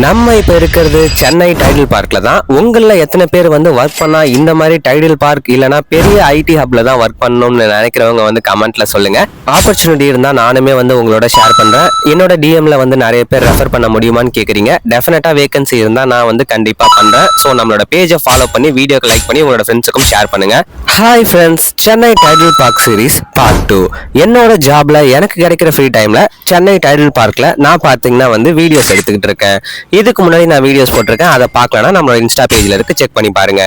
நம்ம இப்ப இருக்கிறது சென்னை டைடல் பார்க்ல தான். உங்கள எத்தனை பேர் வந்து ஒர்க் பண்ணா இந்த மாதிரி டைடல் பார்க் இல்லனா பெரிய ஐடி ஹப்ல தான் ஒர்க் பண்ணணும்னு நினைக்கிறவங்க வந்து கமெண்ட்ல சொல்லுங்க. ஆப்பர்ச்சுனிட்டி இருந்தா நானுமே வந்து உங்களோட ஷேர் பண்றேன். என்னோட டிஎம்ல வந்து நிறைய பேர் ரெஃபர் பண்ண முடியுமான்னு கேக்குறீங்க. டெஃபினட்டா வேகன்சி இருந்தா நான் வந்து கண்டிப்பா பண்றேன். சோ நம்மளோட பேஜை ஃபாலோ பண்ணி வீடியோக்கு லைக் பண்ணி உங்களோட ஃப்ரெண்ட்ஸுக்கும் ஷேர் பண்ணுங்க. Hi friends, Chennai Tidel Park series part 2. என்னோட ஜாப்ல எனக்கு கிடைக்கிற ஃப்ரீ டைம்ல சென்னை டைடல் பார்க்ல நான் பாத்தீங்கன்னா வந்து வீடியோஸ் எடுத்துக்கிட்டு இருக்கேன். இதுக்கு முன்னாடி நான் வீடியோஸ் போட்டிருக்கேன், அதை பார்க்கலன்னா நம்மளோட இன்ஸ்டா பேஜ்ல இருக்கு, செக் பண்ணி பாருங்க.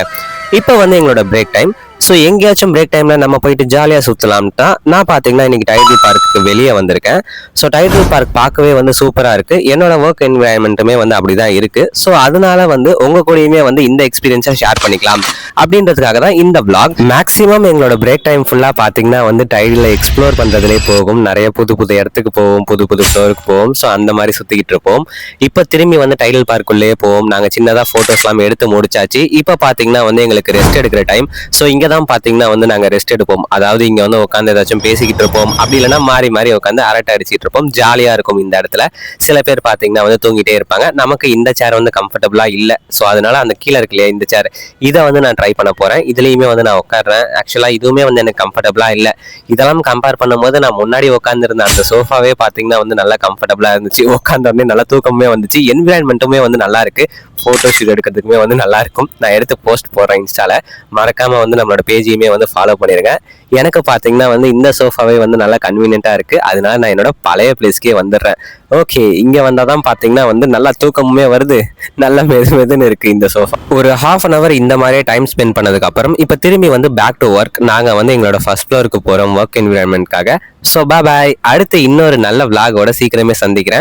இப்போ வந்து எங்களோட பிரேக் டைம். ஸோ எங்கேயாச்சும் பிரேக் டைம்ல நம்ம போயிட்டு ஜாலியாக சுற்றலாம்ட்டா நான் பார்த்தீங்கன்னா இன்னைக்கு டைடல் பார்க்கு வெளியே வந்திருக்கேன். ஸோ டைடல் பார்க் பார்க்கவே வந்து சூப்பராக இருக்கு. என்னோட ஒர்க் என்வாயன்மெண்ட்டுமே வந்து அப்படிதான் இருக்கு. ஸோ அதனால வந்து உங்க கூடயுமே வந்து இந்த எக்ஸ்பீரியன்ஸை ஷேர் பண்ணிக்கலாம் அப்படின்றதுக்காக தான் இந்த vlog. மேக்ஸிமம் எங்களோட பிரேக் டைம் ஃபுல்லாக பார்த்தீங்கன்னா வந்து டைடலில் எக்ஸ்ப்ளோர் பண்ணுறதுலே போகும். நிறைய புது புது இடத்துக்கு போவோம், புது புது ஃப்ளோருக்கு போவோம். ஸோ அந்த மாதிரி சுற்றிக்கிட்டு இருப்போம். இப்போ திரும்பி வந்து டைடல் பார்க்குள்ளேயே போவோம். நாங்கள் சின்னதாக ஃபோட்டோஸ்லாம் எடுத்து முடிச்சாச்சு. இப்போ பார்த்தீங்கன்னா வந்து எங்களுக்கு ரெஸ்ட் எடுக்கிற டைம். ஸோ இங்கே தான் பார்த்தீங்கன்னா வந்து நாங்கள் ரெஸ்ட் எடுப்போம். அதாவது இங்கே வந்து உட்காந்து ஏதாச்சும் பேசிக்கிட்டு இருப்போம், அப்படி இல்லைன்னா மாறி மாறி உட்காந்து அரட்டை அடிச்சிட்டு இருப்போம். ஜாலியாக இருக்கும் இந்த இடத்துல. சில பேர் பார்த்தீங்கன்னா வந்து தூங்கிட்டே இருப்பாங்க. நமக்கு இந்த சேர் வந்து கம்ஃபர்டபுளாக இல்லை. ஸோ அதனால அந்த கீழே இருக்கு இல்லையா இந்த சேர், இதை வந்து நான் ட்ரை பண்ண போகிறேன். இதுலேயுமே வந்து நான் உட்காடுறேன். ஆக்சுவலாக இதுவுமே வந்து எனக்கு கம்ஃபர்டபுளாக இல்லை. இதெல்லாம் கம்பேர் பண்ணும்போது நான் முன்னாடி உட்காந்துருந்த அந்த சோஃபாவே பார்த்தீங்கன்னா வந்து நல்லா கம்ஃபர்டபுளாக இருந்துச்சு. உட்காந்து வந்து நல்லா தூக்கமே வந்துச்சு. என்விரான்மெண்ட்டுமே வந்து நல்லா இருக்கு. ஃபோட்டோ ஷூட் எடுக்கிறதுக்குமே வந்து நல்லா இருக்கும். நான் எடுத்து போஸ்ட் போடுறேன் இன்ஸ்டால. மறக்காம வந்து நம்மளோட பேஜையுமே வந்து ஃபாலோ பண்ணிருங்க. எனக்கு பார்த்தீங்கன்னா வந்து இந்த சோஃபாவே வந்து நல்லா கன்வீனியன்ட்டா இருக்கு. அதனால நான் என்னோட பழைய பிளேஸ்க்கே வந்துடுறேன். ஓகே, இங்க வந்தாதான் பார்த்தீங்கன்னா வந்து நல்லா தூக்கமுமே வருது, நல்லா மெதுன்னு இருக்கு இந்த சோஃபா. ஒரு ½ அன் அவர் இந்த மாதிரியே டைம் ஸ்பெண்ட் பண்ணதுக்கு அப்புறம் இப்போ திரும்பி வந்து பேக் டு ஒர்க். நாங்கள் வந்து எங்களோட ஃபர்ஸ்ட் ஃப்ளோருக்கு போகிறோம் ஒர்க் என்விரான்மெண்ட்காக. So bye. அடுத்து இன்னொரு நல்ல vlog-ஓட சீக்கிரமே சந்திக்கிறேன்.